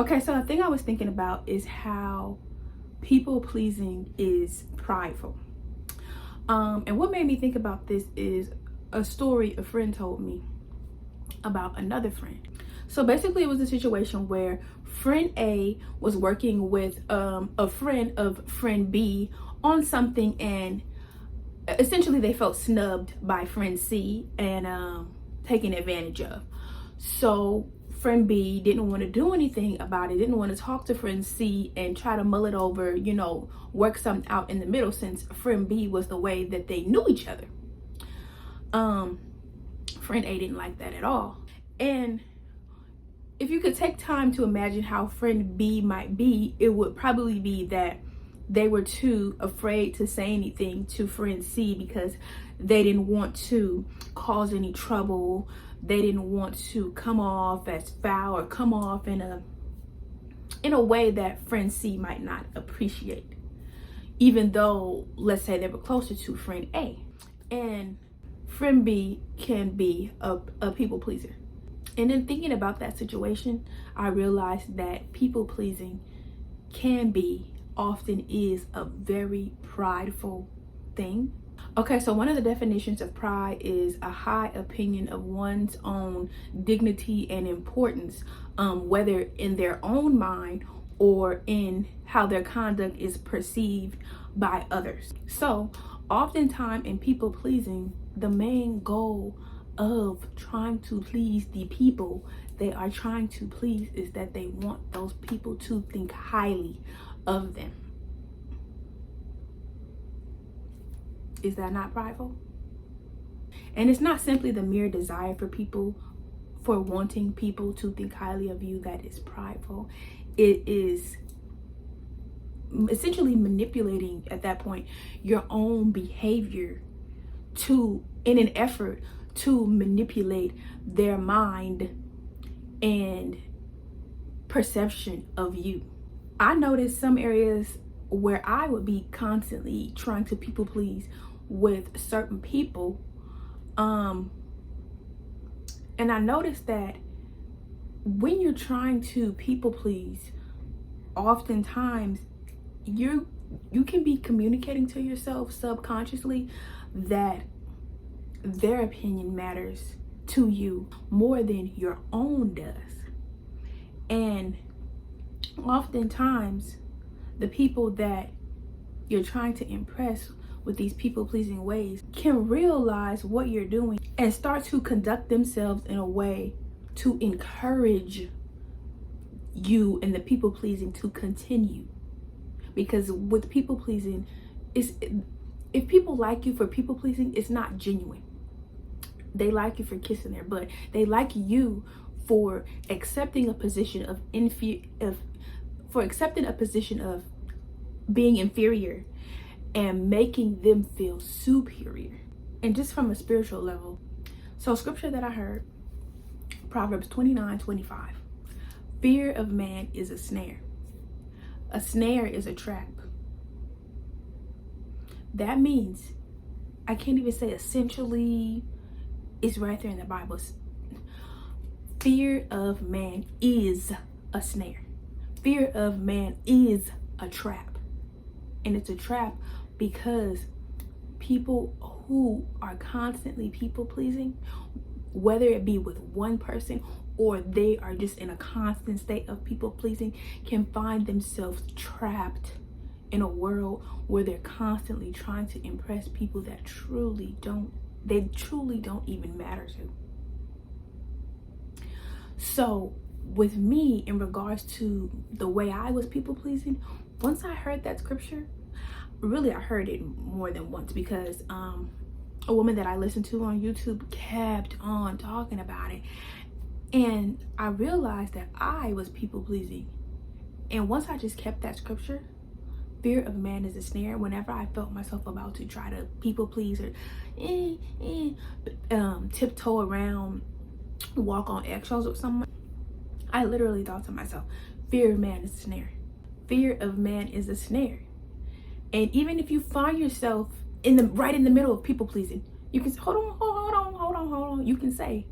Okay, so the thing I was thinking about is how people pleasing is prideful. And what made me think about this is a story a friend told me about another friend. So basically, it was a situation where friend A was working with a friend of friend B on something, and essentially they felt snubbed by friend C and taken advantage of. So friend B didn't want to do anything about it, didn't want to talk to friend C and try to mull it over, work something out in the middle, since friend B was the way that they knew each other. Friend A didn't like that at all. And if you could take time to imagine how friend B might be, it would probably be that they were too afraid to say anything to friend C because they didn't want to cause any trouble. They didn't want to come off as foul or come off in a way that friend C might not appreciate, even though, let's say, they were closer to friend A. And friend B can be a people pleaser. And then thinking about that situation, I realized that people pleasing often is a very prideful thing. Okay, so one of the definitions of pride is a high opinion of one's own dignity and importance, whether in their own mind or in how their conduct is perceived by others. So oftentimes in people pleasing, the main goal of trying to please the people they are trying to please is that they want those people to think highly of them. Is that not prideful? And it's not simply the mere desire for wanting people to think highly of you that is prideful. It is essentially manipulating, at that point, your own behavior in an effort to manipulate their mind and perception of you. I noticed some areas where I would be constantly trying to people please with certain people. And I noticed that when you're trying to people please, oftentimes you can be communicating to yourself subconsciously that their opinion matters to you more than your own does. And oftentimes the people that you're trying to impress with these people pleasing ways can realize what you're doing and start to conduct themselves in a way to encourage you and the people pleasing to continue. Because with people pleasing, if people like you for people pleasing, it's not genuine. They like you for kissing their butt. They like you for accepting a position of being inferior and making them feel superior. And just from a spiritual level, so scripture that I heard, Proverbs 29:25. Fear of man is a snare. A snare is a trap. That means, I can't even say essentially, it's right there in the Bible. Fear of man is a snare. Fear of man is a trap. And it's a trap because people who are constantly people pleasing, whether it be with one person or they are just in a constant state of people pleasing, can find themselves trapped in a world where they're constantly trying to impress people that truly don't even matter to. So with me, in regards to the way I was people pleasing, once I heard that scripture, really I heard it more than once, because a woman that I listened to on YouTube kept on talking about it, and I realized that I was people pleasing. And once I just kept that scripture, fear of man is a snare, whenever I felt myself about to try to people please or tiptoe around, walk on eggshells with someone, I literally thought to myself, fear of man is a snare. Fear of man is a snare. And even if you find yourself right in the middle of people pleasing, you can say, hold on. You can say,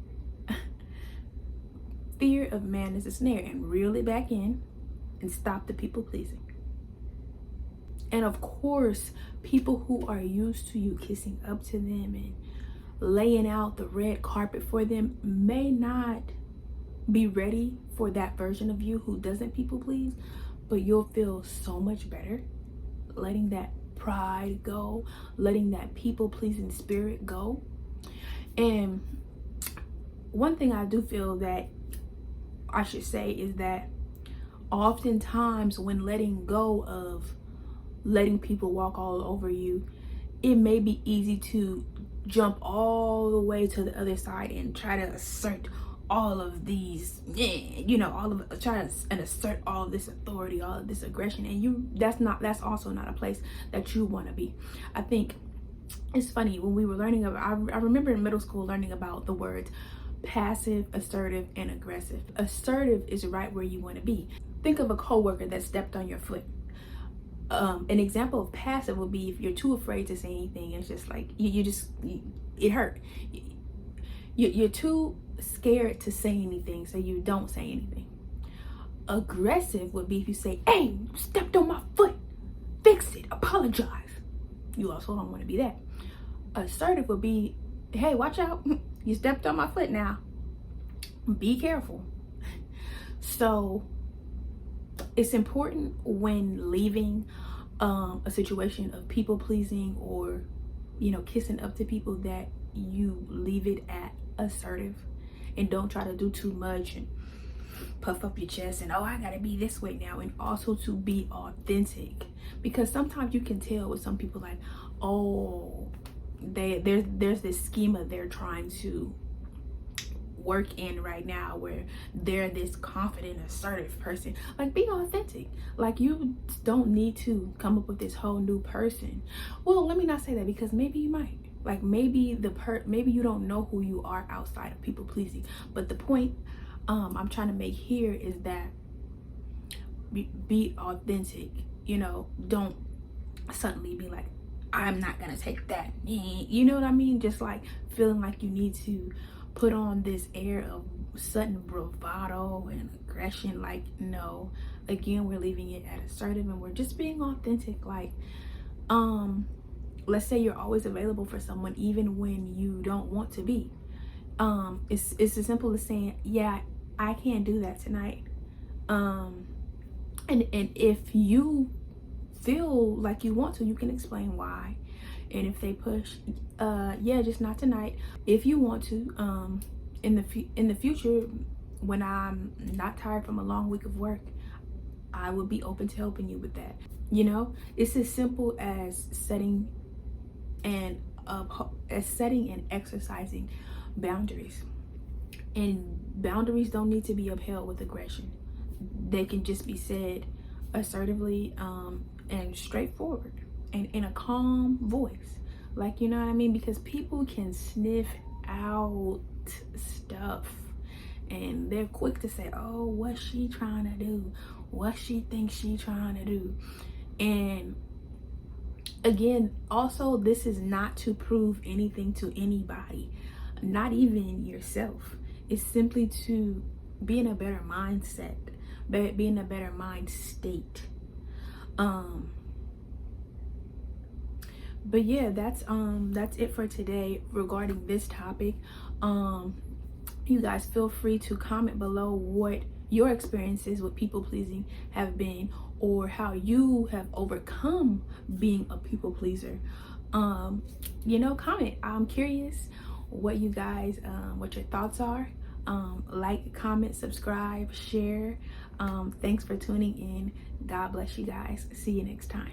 fear of man is a snare, and reel it back in and stop the people pleasing. And of course, people who are used to you kissing up to them and laying out the red carpet for them may not be ready for that version of you who doesn't people please, but you'll feel so much better letting that pride go, letting that people pleasing spirit go. And one thing I do feel that I should say is that oftentimes when letting go of letting people walk all over you, it may be easy to jump all the way to the other side and try to assert all of these, try to assert all of this authority, all of this aggression. And that's also not a place that you want to be. I think it's funny when we were learning about, I remember in middle school learning about the words passive, assertive, and aggressive. Assertive is right where you want to be. Think of a coworker that stepped on your foot. An example of passive would be if you're too afraid to say anything. It's just like it hurt. You're too scared to say anything, so you don't say anything. Aggressive would be if you say, "Hey, you stepped on my foot. Fix it. Apologize." You also don't want to be that. Assertive would be, "Hey, watch out. You stepped on my foot now. Be careful." So it's important when leaving a situation of people pleasing or kissing up to people that you leave it at assertive and don't try to do too much and puff up your chest and, "Oh, I gotta be this way now," and also to be authentic, because sometimes you can tell with some people, like, oh, there's this schema they're trying to work in right now where they're this confident, assertive person. Like, be authentic. Like, you don't need to come up with this whole new person. Well, let me not say that, because maybe you might. Like, maybe maybe you don't know who you are outside of people pleasing. But the point I'm trying to make here is that be authentic. Don't suddenly be like, "I'm not gonna take that." You know what I mean? Just like feeling like you need to put on this air of sudden bravado and aggression. Like, no. Again, we're leaving it at assertive and we're just being authentic. Like, let's say you're always available for someone even when you don't want to be. It's as simple as saying, "Yeah, I can't do that tonight." And if you feel like you want to, you can explain why. And if they push, yeah, just not tonight. If you want to, in the future, when I'm not tired from a long week of work, I would be open to helping you with that. It's as simple as setting and exercising boundaries. And boundaries don't need to be upheld with aggression. They can just be said assertively and straightforward and in a calm voice. Like, you know what I mean? Because people can sniff out stuff and they're quick to say, "Oh, what's she trying to do? What she thinks she trying to do?" And again, also, this is not to prove anything to anybody, not even yourself. It's simply to be in a better mindset, be in a better mind state. But yeah, that's it for today regarding this topic. You guys feel free to comment below what your experiences with people pleasing have been, or how you have overcome being a people pleaser. Comment. I'm curious what you guys what your thoughts are. Like, comment, subscribe, share. Thanks for tuning in. God bless you guys. See you next time.